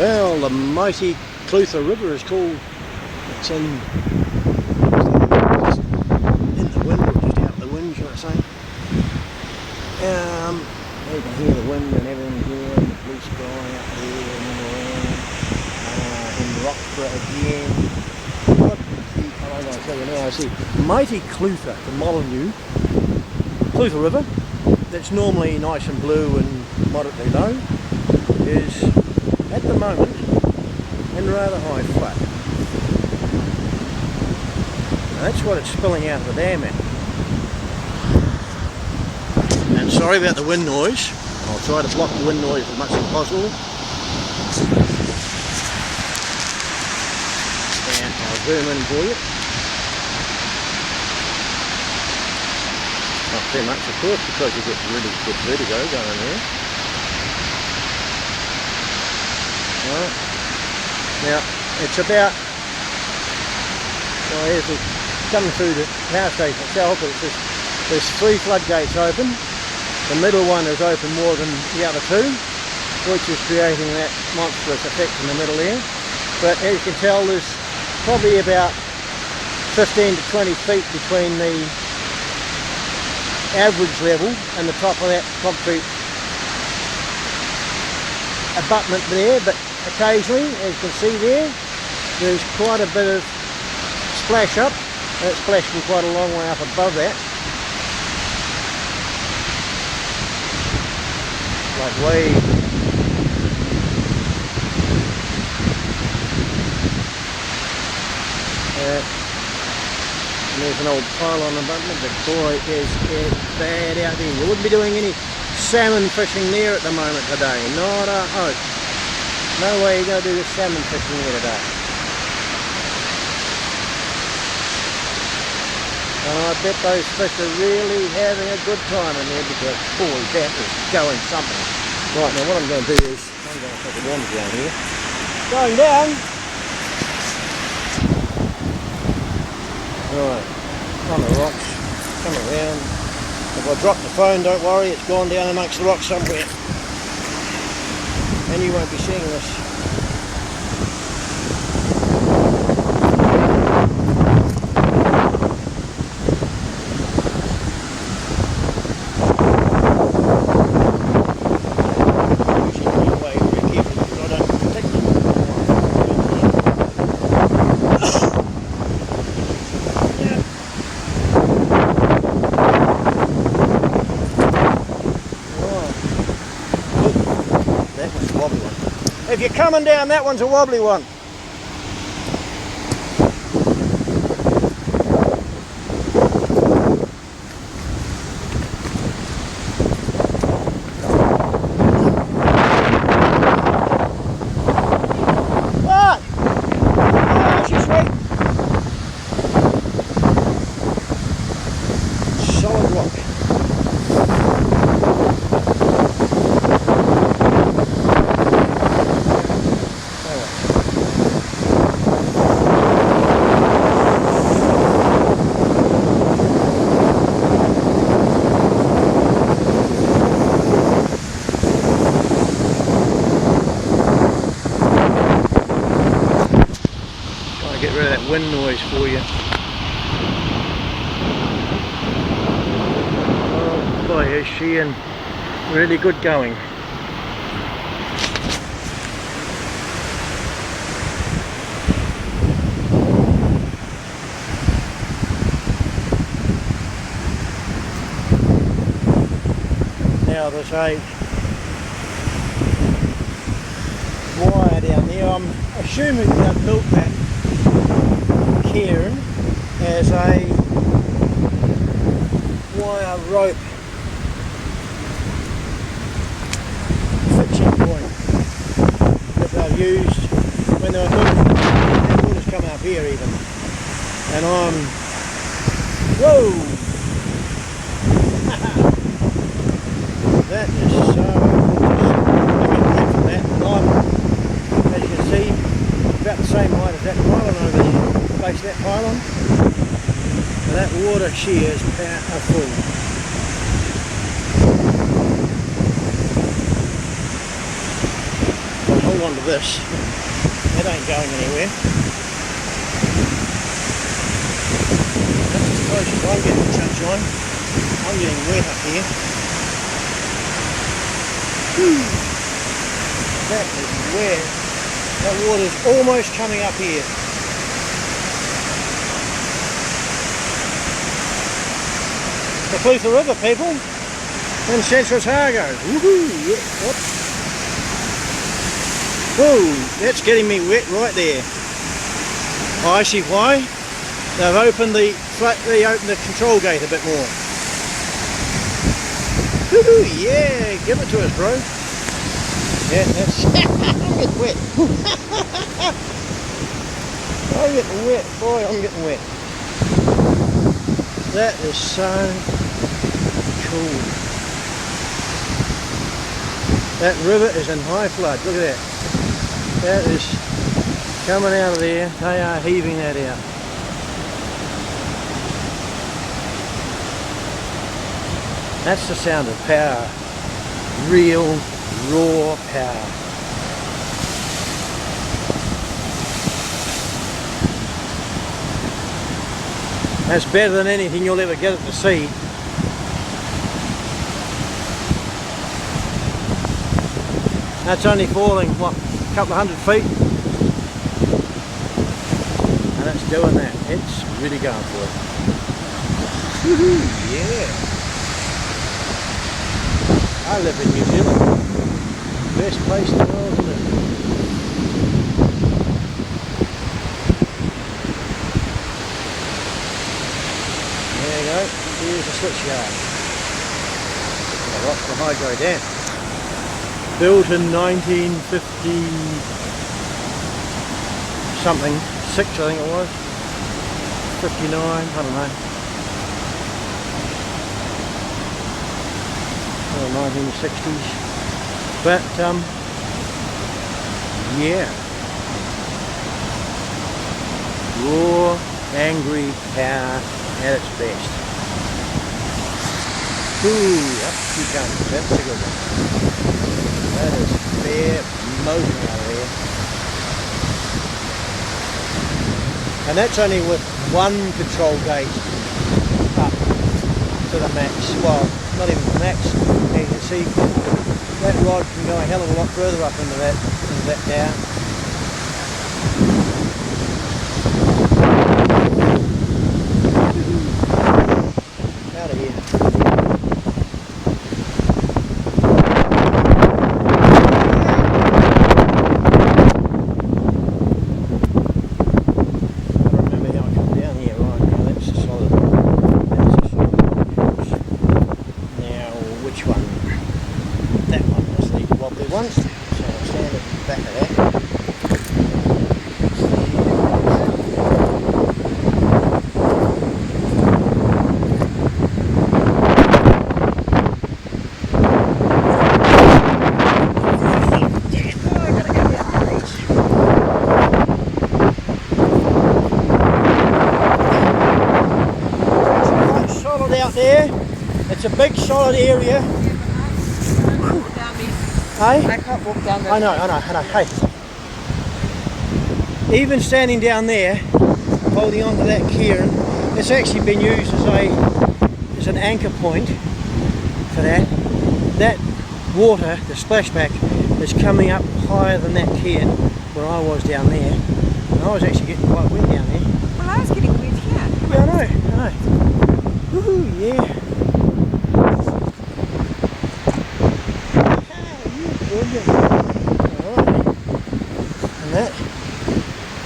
Well, the mighty Clutha River is called. It's in the wind, or just out the wind, should I say. You can hear the wind and everything here, and the blue sky up here and all around. In Roxburgh again. What the, I'm going to tell you now, I see mighty Clutha, the Molyneux, Clutha River, that's normally nice and blue and moderately low, is at the moment in rather high flood. Now that's what it's spilling out of the dam at. And sorry about the wind noise. I'll try to block the wind noise as much as possible. And I'll zoom in for you. Not too much, of course, because you get really good vertigo going there. Right. Now, it's about, well, here's it coming through the power station itself. There's 3 floodgates open. The middle one is open more than the other 2, which is creating that monstrous effect in the middle there. But as you can tell, there's probably about 15 to 20 feet between the average level and the top of that concrete abutment there, but occasionally, as you can see there's quite a bit of splash up, and it's splashing quite a long way up above that. Like way there's an old pylon abutment, but boy is it bad out there. You wouldn't be doing any salmon fishing there at the moment today, not a hope. No way you're going to do the salmon fishing here today. And I bet those fish are really having a good time in there, because boy, that is going something. Right, now what I'm going to do is, I'm going to take a wander down here. Going down! Right, on the rocks, come around. If I drop the phone, don't worry, it's gone down amongst the rocks somewhere. And you won't be seeing this. If you're coming down, that one's a wobbly one. What? Oh, she's sweet. Solid rock. Get rid of that wind noise for you. Oh boy, is she in really good going. Now there's a wire down there. I'm assuming they've built that cairn as a wire rope fixing point that they've used when they were building. The water's coming up here even, and I'm whoa. That is so gorgeous. From that, and I'm, as you can see, about the same height as that pylon over there. Base of that pylon, and that water shear is powerful. I'll hold onto this. That ain't going anywhere. That's as close as I'm getting to sunshine. I'm getting wet up here. Whew. That is wet. That water's almost coming up here. The Clutha River, people, in central Otago. Woohoo! Yeah. Whoops. Whoa, that's getting me wet right there. Oh, I see why. They've opened the control gate a bit more. Woohoo! Yeah, give it to us, bro. Yeah, that's. I'm getting wet. I'm getting wet, boy. I'm getting wet. That is so cool. That river is in high flood. Look at that. That is coming out of there. They are heaving that out. That's the sound of power. Real, raw power. That's better than anything you'll ever get it to see. That's only falling, what, a couple of 100 feet? And it's doing that. It's really going for it. Woohoo! Yeah! I live in New Zealand. Best place in the world to live. There you go. Here's the switch yard. The Roxburgh Hydro Dam. Built in 1950 something, 6 I think it was, 59, I don't know. Or 1960s. But yeah. Raw, angry power at its best. Ooh, up she comes. That's a good one. That is fair motion out of there. And that's only with one control gate up to the max. Well, not even the max. As you can see, that rod can go a hell of a lot further up into that tower. Out of here. Once, so I'll stand at the back of that. It's solid out there. It's a big solid area. Hey? I can't walk down there. I know. Hey. Even standing down there, holding on to that cairn, it's actually been used as an anchor point for that. That water, the splashback, is coming up higher than that cairn where I was down there. And I was actually getting quite wet down there. Well, I was getting wet here. Yeah, I know. Woohoo, yeah. Brilliant. Alright. And that,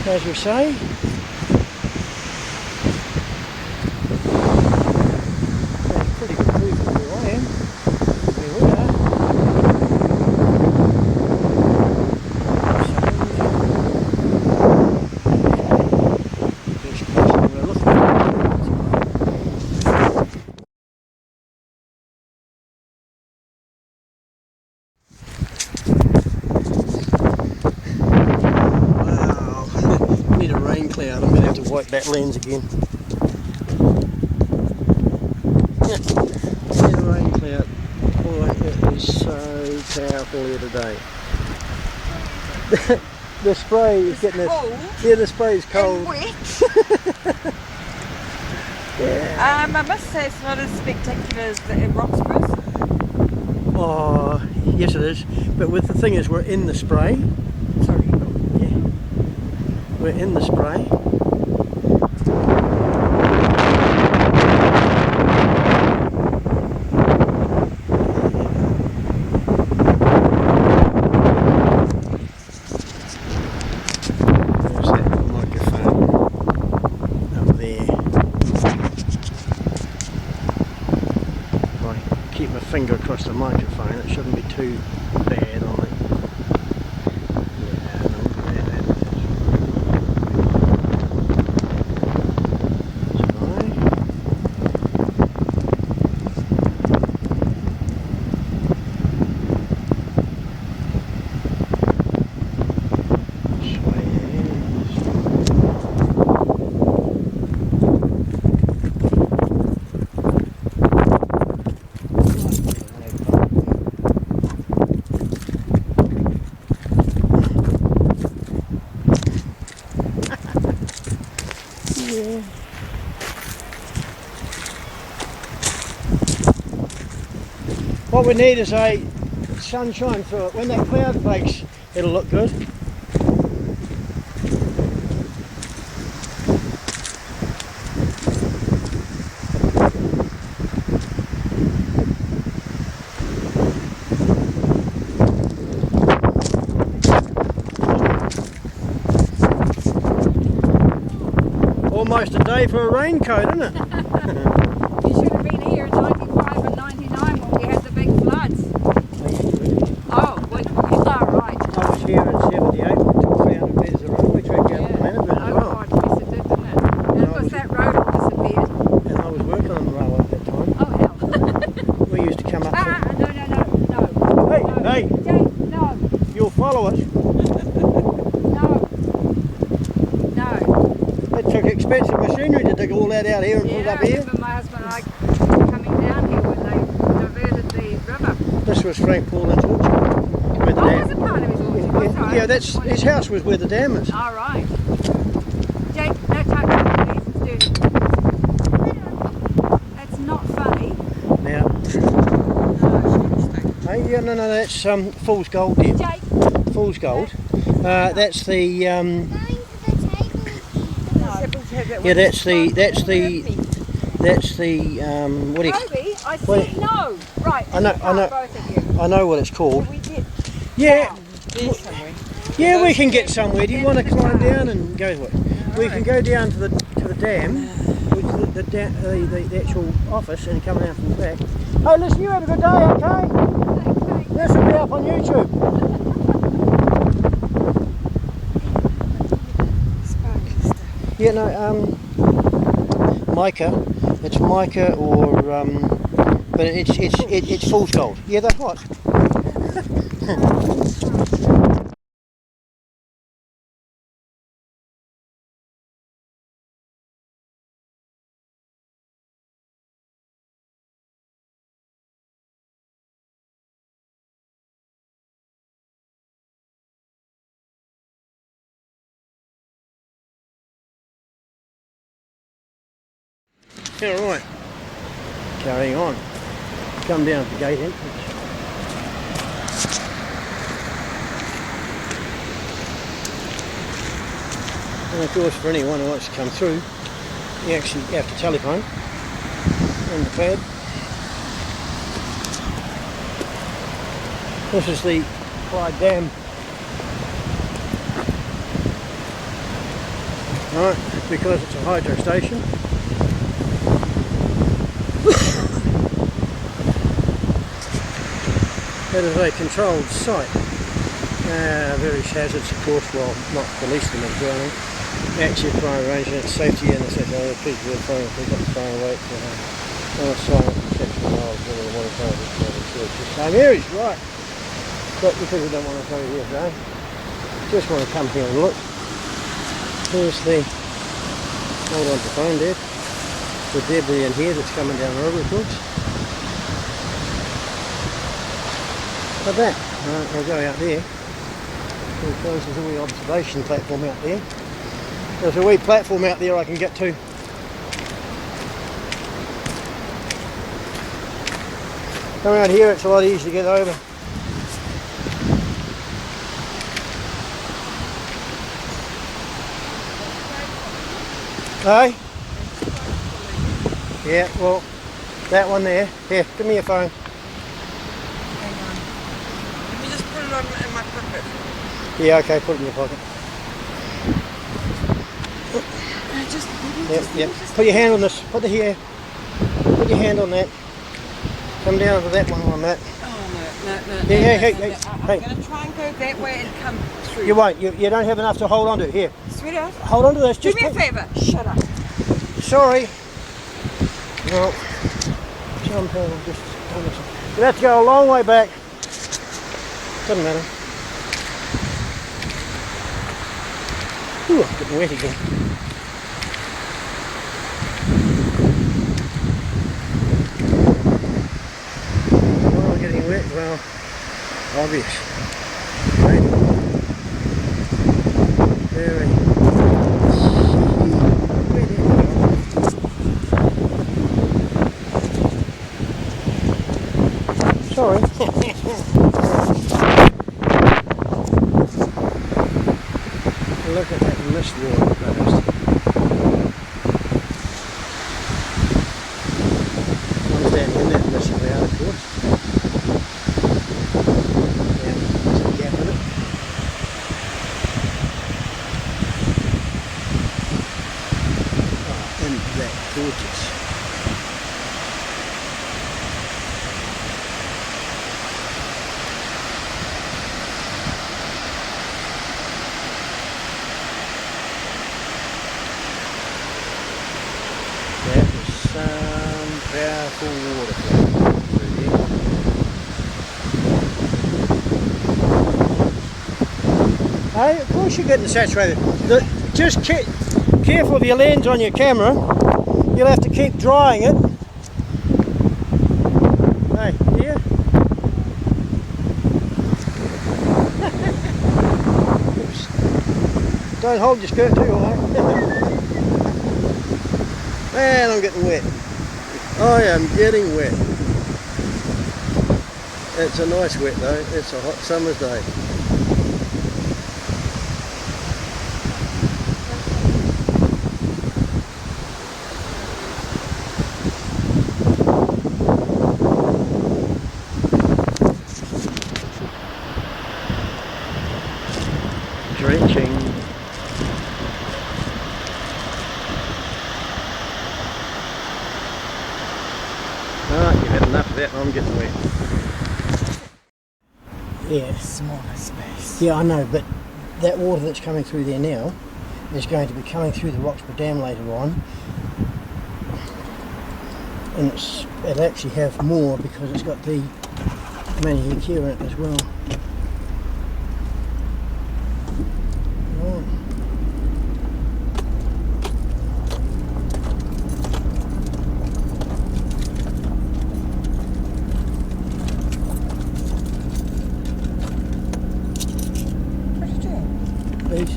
as we say, that's pretty good proof of where I am. Where we are. Best place we're looking at. Cloud. I'm going to have to wipe that lens again. Yeah, rain cloud. Boy, it is so powerful here today. The spray is getting it. Cold. Yeah, the spray is cold. And wet. Yeah. I must say it's not as spectacular as the Roxburgh. Oh, yes it is. But with the thing is, we're in the spray. Sorry. Yeah. We're in the spray. There's that microphone up there. If I keep my finger across the microphone, it shouldn't be too bad on it. Yeah, no, yeah, that is. Yeah. What we need is a sunshine through it. When that cloud breaks, it'll look good. Almost a day for a raincoat, isn't it? You should have been here in 95 and 99 when we had the big floods. Oh, well, you are right. I was here in 78 when we took 300 metres of railway track out of the planet as Oh, well. God, yes it did, didn't it? And of course that road all disappeared. And I was working on the railway at that time. Oh, hell. We used to come up no. Hey, No. hey, Jake, no. you'll follow us. No. It took expensive machinery to dig all that out here and put it up I here. remember my husband and I coming down here when they diverted the river. This was Frank Paulin's orchard. Where the Oh, dam. was it part of his orchard? Oh, sorry. Yeah, that's his house was where the dam is. All right. Jake, no touching, please. It's dirty. That's not funny. Now, hey, yeah, no, that's fool's gold, dear. Jake. Fool's gold. That's the yeah, that's the what do you? Toby, I Wait. said no. Right. I know. Both of you. I know what it's called. We did. Yeah, Somewhere. yeah, we can get somewhere. Do you want to climb down and go? We can go down to the dam, which is the actual office, and come out from the back. Hey, listen, you have a good day, okay? This will be up on YouTube. Yeah, no, mica. It's mica or but it's fool's gold. Yeah, that's what. Yeah, right. Carrying on. Come down to the gate entrance. And of course, for anyone who wants to come through, you actually have to telephone on the pad. This is the Clyde Dam. Right, because it's a hydro station. That is a controlled site. Various hazards, of course, well, not the least of them drowning. Active fire arrangement, safety and etc. People are throwing people up fire away on a silent protection miles whether they want to go to the same areas, right. But because we don't want to go here today, just want to come here and look. Here's the, hold on to the phone there, the debris in here that's coming down the river, of course. Like that. Right, I'll go out there. There's a wee observation platform out there. There's a wee platform out there I can get to. Come around here, it's a lot easier to get over. Hey? Yeah, well, that one there. Here, give me your phone. Hang on. Let me just put it on in my pocket. Yeah, okay, put it in your pocket. Yep. Put your hand on this. Put your hand on that. Come down to that one on that. Oh, no. Hey. I'm going to try and go that way and come through. You won't. You don't have enough to hold on to. Here. Sweetheart. Hold on to this. Do me a favour. Shut up. Sorry. No. Somehow just. You have to go a long way back. Doesn't matter. Ooh, I'm getting wet again. Why am I getting wet? Well, obvious. Right? Very. Sorry. Look at that mist water first. I'm standing in that mist cloud, of course. Yeah, there's a gap in it. Oh, isn't that gorgeous? That was some powerful waterfall through there. Hey, of course you're getting saturated. Just careful of your lens on your camera. You'll have to keep drying it. Hey, here. Oops. Don't hold your skirt too high. Man, I'm getting wet. I am getting wet. It's a nice wet though. It's a hot summer's day. Drenching. You've had enough of that, I'm getting wet. Yeah. Smaller space. Yeah, I know, but that water that's coming through there now is going to be coming through the Roxburgh Dam later on. And it'll actually have more because it's got the Molyneux here in it as well. Right.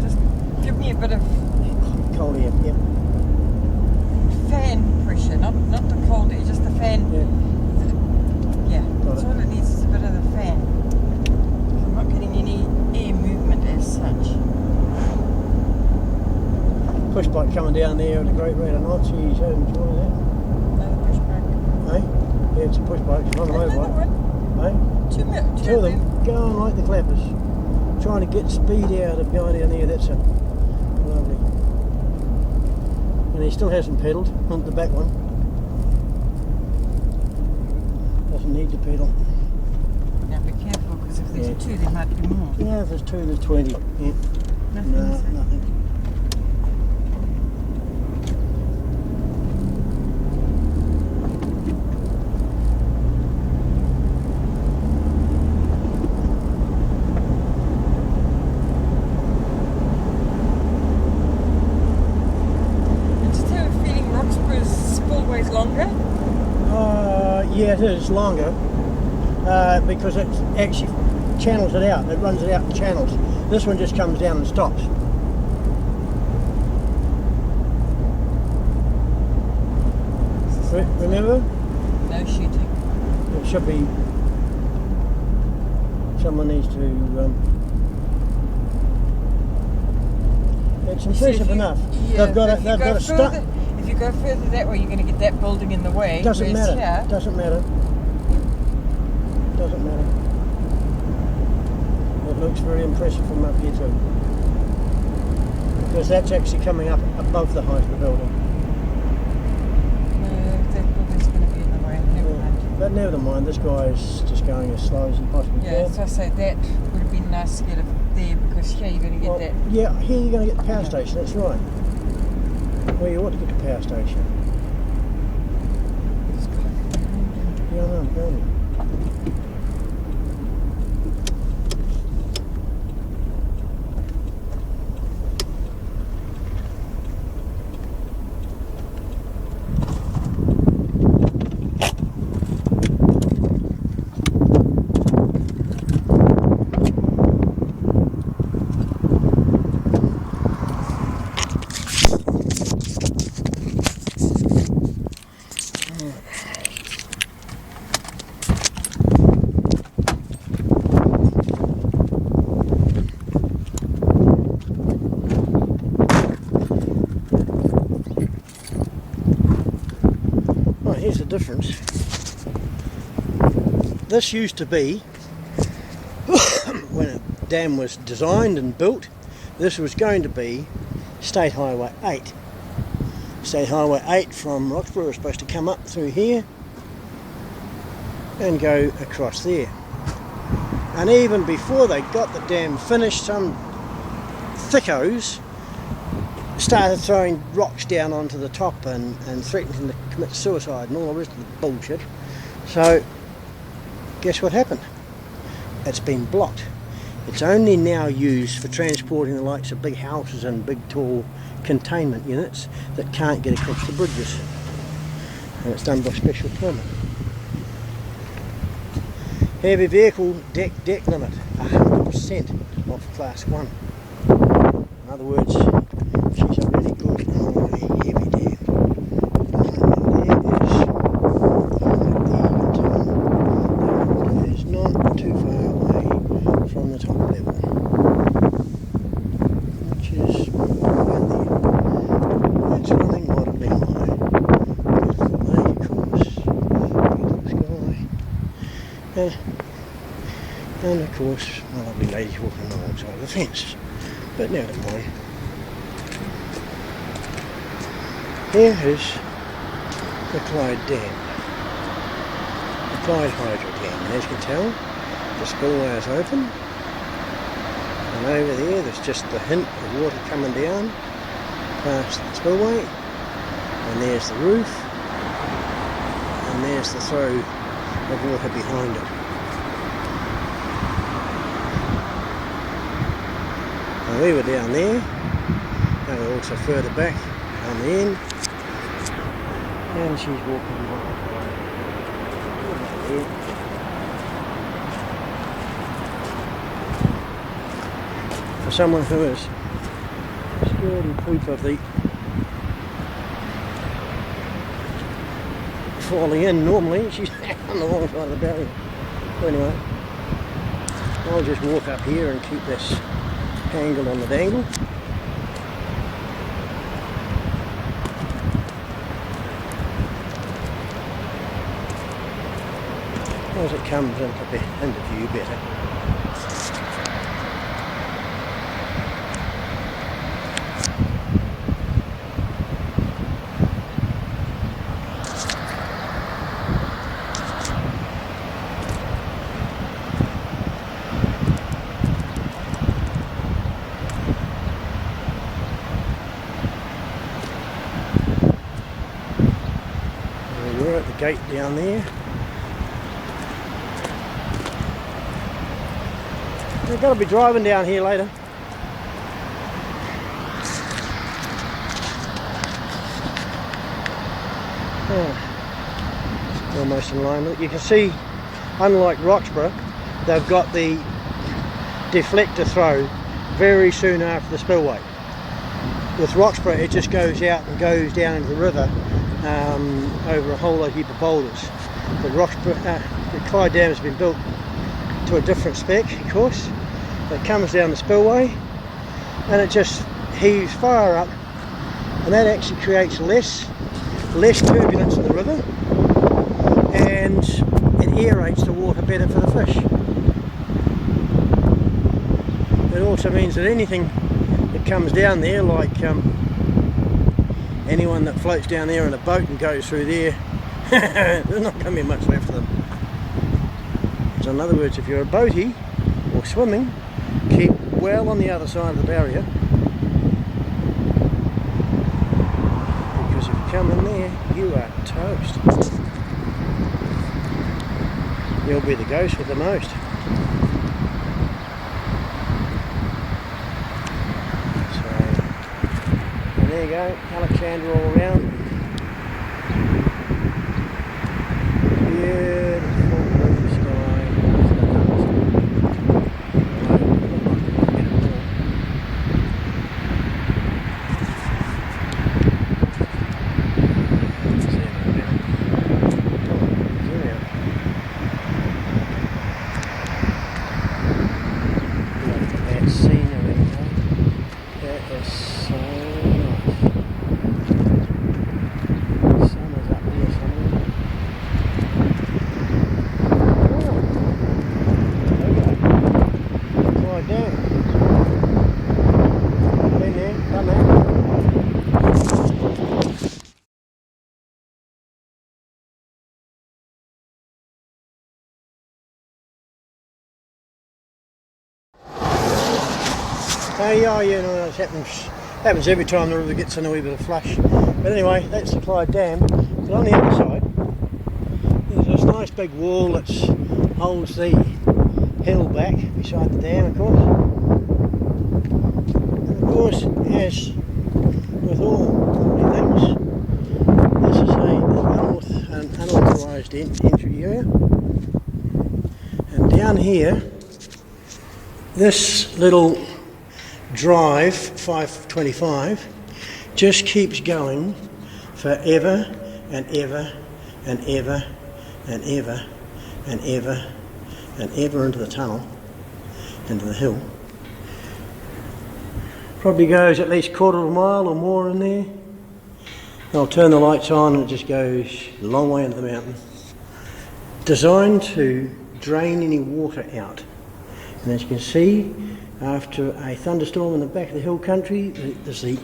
Just give me a bit of Cold air, yep. fan pressure, not the cold air, just the fan. Yeah, that's all it needs is a bit of the fan. I'm not getting any air movement as such. Push bike coming down there at a great rate of knots. You should enjoy that. Another push bike. Hey? Yeah, it's a push bike, it's not a motorbike. Hey? Two Two of them going like the clappers. Trying to get speed out of the guy down there, that's it. Lovely. And he still hasn't pedalled, not the back one. Doesn't need to pedal. Now be careful because if there's two there might be more. Yeah, if there's two, there's 20. Yeah. Nothing. No, nothing. longer? Yeah, it is longer because it actually channels it out. It runs it out in channels. This one just comes down and stops. Remember? No shooting. It should be. Someone needs to. It's impressive enough. Yeah, They've got a stunt. If you go further that way, you're going to get that building in the way. Doesn't matter. Here, Doesn't matter. Doesn't matter. It looks very impressive from up here too. Because that's actually coming up above the height of the building. No, that building's going to be in the way. Never mind. But never mind, this guy is just going as slow as he possibly can. Yeah, so I say that would have been nice to get it there because here you're going to get that. Yeah, here you're going to get the power station, that's right. Well, you ought to get the power station. Yeah, I know, apparently. Here's the difference. This used to be, when a dam was designed and built, this was going to be State Highway 8. State Highway 8 from Roxburgh was supposed to come up through here and go across there. And even before they got the dam finished, some thickos started throwing rocks down onto the top and threatening to commit suicide and all the rest of the bullshit. So, guess what happened? It's been blocked. It's only now used for transporting the likes of big houses and big tall containment units that can't get across the bridges. And it's done by special permit. Heavy vehicle deck limit, 100% of class 1. In other words, she's a really good heavy dam. It is not too far away from the top level, which is right there. That's running moderately high. Beautiful lake, of course, beautiful sky, and of course my lovely lady walking alongside the fence. But never mind. Here is the Clyde Dam, the Clyde Hydro Dam, and as you can tell, the spillway is open, and over there's just the hint of water coming down past the spillway, and there's the roof, and there's the throw of water behind it. And we were down there, and we're also further back on the end. And she's walking right there. For someone who is scared and poop of the falling in normally, she's on the wrong side of the barrier. But anyway, I'll just walk up here and keep this angle on the dangle. As it comes into view better. We're at the gate down there. We've got to be driving down here later. Oh. almost in line with it. You can see, unlike Roxburgh, they've got the deflector throw very soon after the spillway. With Roxburgh, it just goes out and goes down into the river over a whole heap of boulders. The Clyde Dam has been built to a different spec, of course. It comes down the spillway and it just heaves far up, and that actually creates less turbulence in the river, and it aerates the water better for the fish. It also means that anything that comes down there, like anyone that floats down there in a boat and goes through there, there's not going to be much left of them. So in other words, if you're a boatie or swimming, keep well on the other side of the barrier, because if you come in there, you are toast. You'll be the ghost with the most. So, and there you go, Alexander all around. Beautiful blue sky. Yeah, you know, it happens every time the river gets in a wee bit of flush. But anyway, that's the Clyde Dam. But on the other side, there's this nice big wall that holds the hill back beside the dam, of course. And of course, as with all things, this is an unauthorised entry area. And down here, this little drive 525 just keeps going forever and ever and ever and ever and ever and ever into the tunnel, into the hill. Probably goes at least quarter of a mile or more in there. I'll turn the lights on and it just goes a long way into the mountain. Designed to drain any water out. And as you can see, after a thunderstorm in the back of the hill country, there's the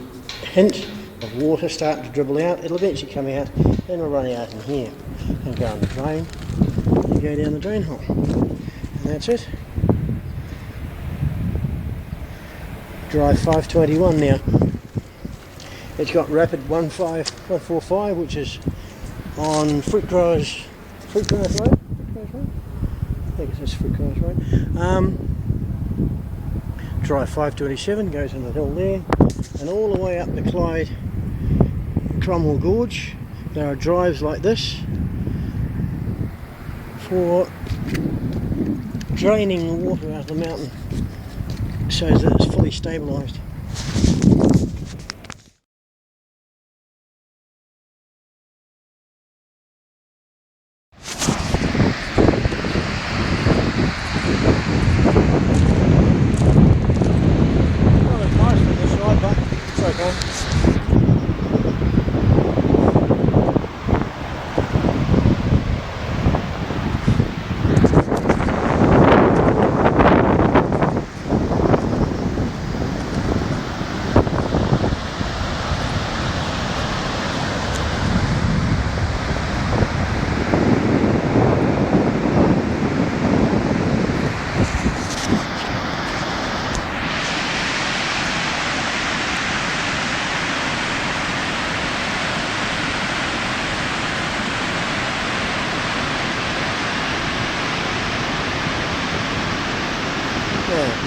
hint of water starting to dribble out. It'll eventually come out, then we'll run out in here and go on the drain and go down the drain hole. And that's it. Drive 521 now. It's got rapid 145, which is on Fruit Growers Road? I think it's Fruit Growers Road. Drive 527 goes in the hill there, and all the way up the Clyde Cromwell Gorge. There are drives like this for draining the water out of the mountain so that it's fully stabilised.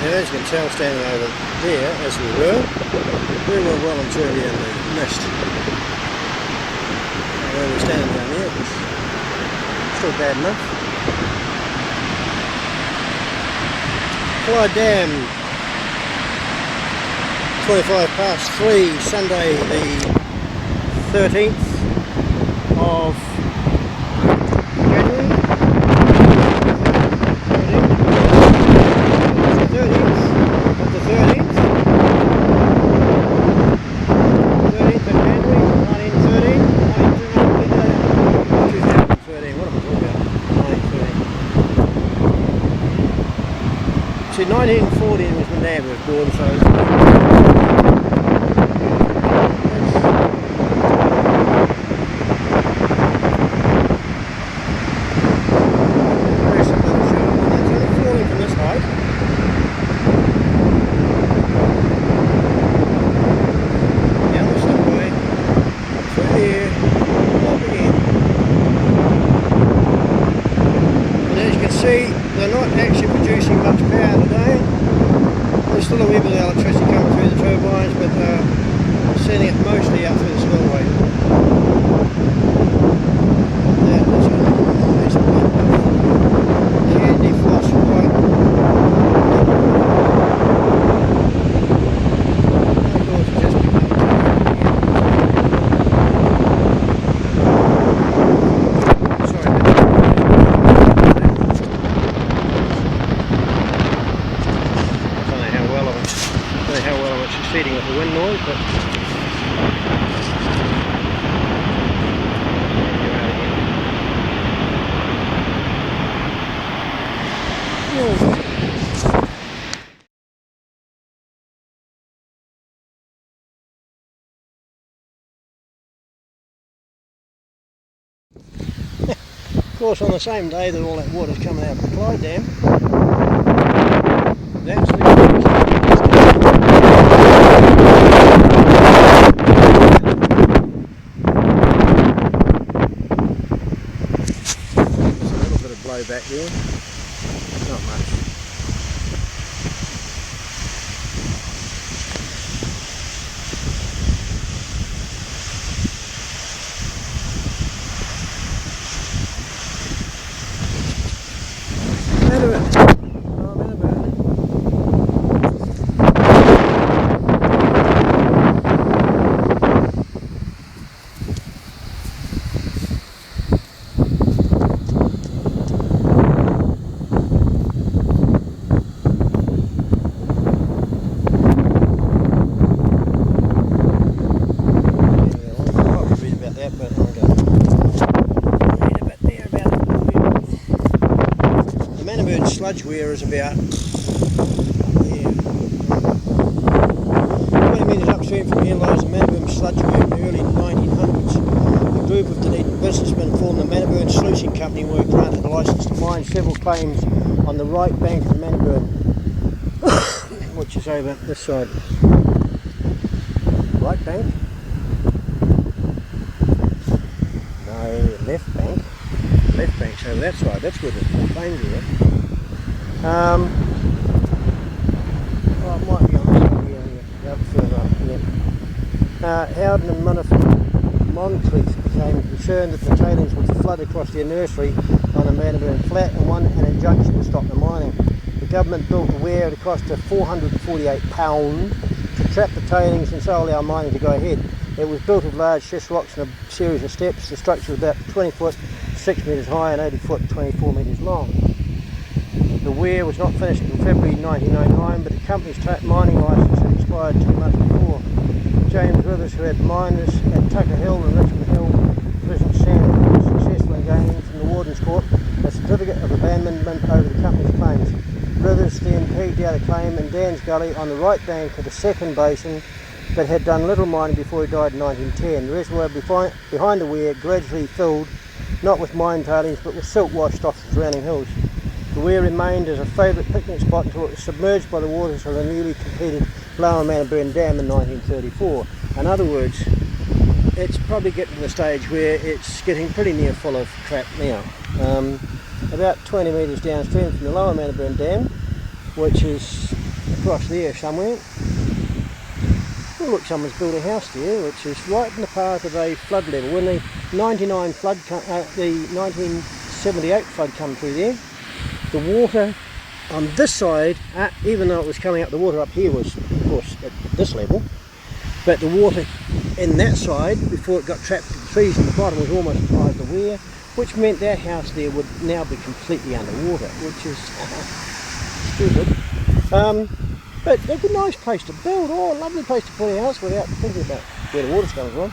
As you can tell, standing over there, as we were well and truly in the mist. Where we're standing down there, still bad enough. Clyde Dam, 3, Sunday the 13th of January. 13th of the 13th. 13th of January 1913. 2013. What am I talking about? 1913. See, 1914 was when Dad was born, so. See, they're not actually producing much power today. There's still a wee bit of electricity coming through the turbines, but sending it mostly out through the spillway. That is a nice bit of candy floss pipe. Of course, it just becomes succeeding with the wind noise, but of course, on the same day that all that water's coming out of the Clyde Dam, that's the back there, not much. Sludge weir is about 20 metres upstream from here lies the Mannaburn sludge weir in the early 1900s. A group of Dunedin businessmen formed the Mannaburn Sluicing Company and were granted a licence to mine several claims on the right bank of the Mannaburn, which is over this side. Right bank? No, left bank. Left bank's over that side. That's where the claims are. Well, it might be on this one here, the other further up here. Howden and Moncrief became concerned that the tailings would flood across their nursery on a Mannaburn flat and an injunction to stop the mining. The government built a weir at a cost of £448 to trap the tailings and so allow mining to go ahead. It was built of large schist rocks and a series of steps. The structure was about 20 foot, 6 metres high and 80 foot, 24 metres long. The weir was not finished until February 1999, but the company's mining licence had expired 2 months before. James Rivers, who had miners at Tucker Hill and Richmond Hill prison sand, was successful in gaining from the Warden's Court a certificate of abandonment over the company's claims. Rivers then pegged out a claim in Dan's Gully on the right bank of the second basin, but had done little mining before he died in 1910. The reservoir behind the weir gradually filled, not with mine tailings, but with silt washed off the surrounding hills. The weir remained as a favourite picnic spot until it was submerged by the waters of the newly completed Lower Mannaburn Dam in 1934. In other words, it's probably getting to the stage where it's getting pretty near full of crap now. About 20 metres downstream from the Lower Mannaburn Dam, which is across there somewhere. Oh, look, someone's built a house there, which is right in the path of a flood level. When the 1969 78 flood come through there. The water on this side, even though it was coming up, the water up here was, of course, at this level, but the water in that side, before it got trapped in the trees in the bottom, was almost as high as the weir, which meant that house there would now be completely underwater, which is stupid. But a good, nice place to build. Oh, a lovely place to put a house without thinking about where the water's coming from.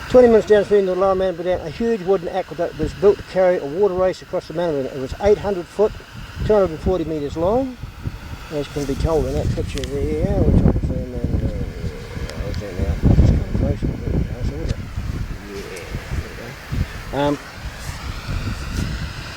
20 minutes downstream, the lower Manabun, a huge wooden aqueduct was built to carry a water race across the Manabun. It was 800 foot, 240 metres long, as can be told in that picture there, which I can zoom in. I'll zoom out. That's kind of close. Yeah,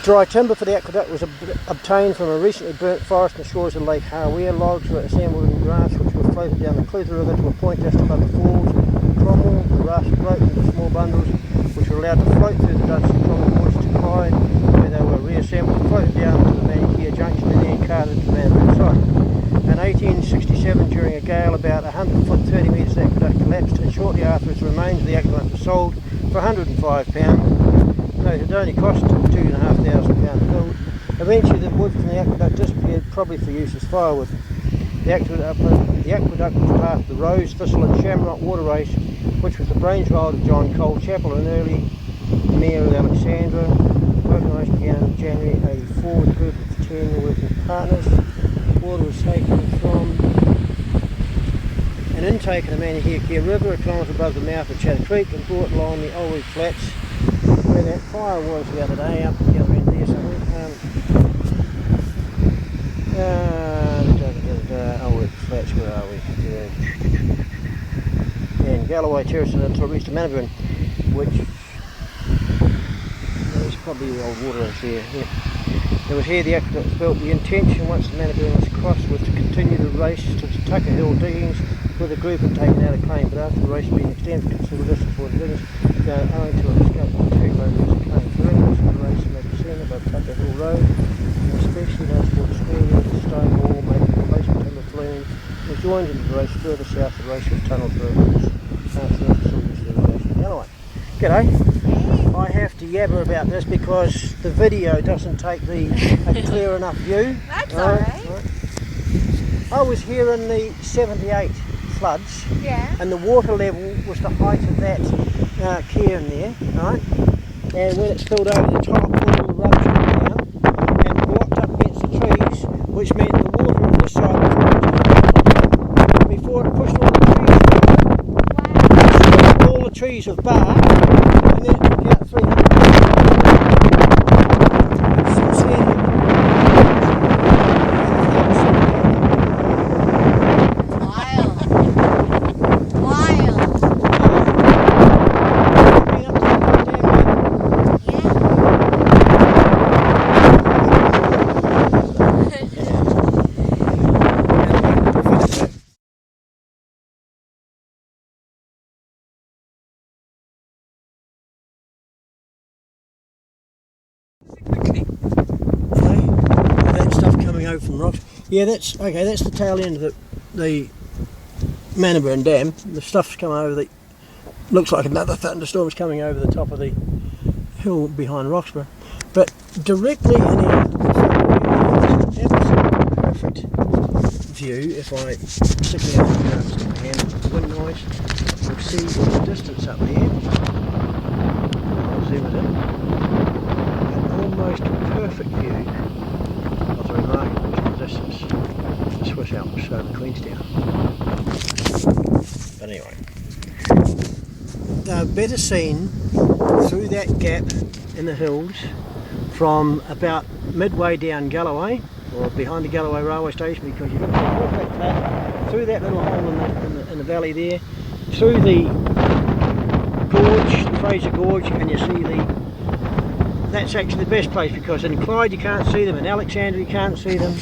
dry timber for the aqueduct was obtained from a recently burnt forest on the shores of Lake Harawira. Logs were assembled in rafts which were floated down the Clutha River to a point just above the falls. Cromwell, the rafts were broken into small bundles which were allowed to float through the Dutch and Cromwell waters to Clyde, where they were reassembled, floated down to the Manicure Junction and then carted to the Manabun site. In 1867, during a gale, about 100 foot 30 metres the aqueduct collapsed, and shortly afterwards the remains of the aqueduct were sold for £105. No, it had only cost £2,500 to build. Eventually the wood from the aqueduct disappeared, probably for use as firewood. The aqueduct was part of the Rose, Thistle and Shamrock water race, which was the brainchild of John Cole Chappell, an early mayor of Alexandra. Working race began in January 1984 with a group of 10 working partners. Water was taken from an intake of the Molyneux River, a kilometre above the mouth of Chatter Creek, and brought along the Old Flats, where that fire was the other day, up the other end there somewhere. Old Flats, where are we? And Galloway Terrace until it reached the Manabun, which there's probably the old water is there. Yeah. It was here the aqueduct was built. The intention, once the Manabun was crossed, was to continue the race to the Tucker Hill diggings, where the group had taken out a claim, but after the race being extended for considerable distance for the diggings, owing to a escape from the tree road, there was a claim for records of the race may be seen above Tucker Hill Road, and especially those for the square with the stone wall, making the replacement timber flume, and joined into the race further south. The race was tunnelled through G'day. I have to yabber about this because the video doesn't take a clear enough view. That's alright. I was here in the 78 floods, and the water level was the height of that cairn there, right? And when it spilled over the top, all the rubbish came down and blocked up against the trees, which meant the water on this side was before it pushed all the trees all the trees with bark, and then it took out 300 since then. That stuff coming over from rocks. Yeah, that's okay. That's the tail end of the Manabun Dam. The stuff's come over. The looks like another thunderstorm's coming over the top of the hill behind Roxburgh. But directly in the perfect view. If I stick it out and stick my hand with the wind noise, you'll see in the distance up there. I'll zoom it in. Almost perfect view of the remarkable distance the Swiss Alps over Queenstown. But anyway, they're better seen through that gap in the hills from about midway down Galloway, or behind the Galloway railway station, because you look at that flat, through that little hole in the valley there, through the gorge, the Fraser Gorge, and you see that's actually the best place, because in Clyde you can't see them, in Alexandria you can't see them.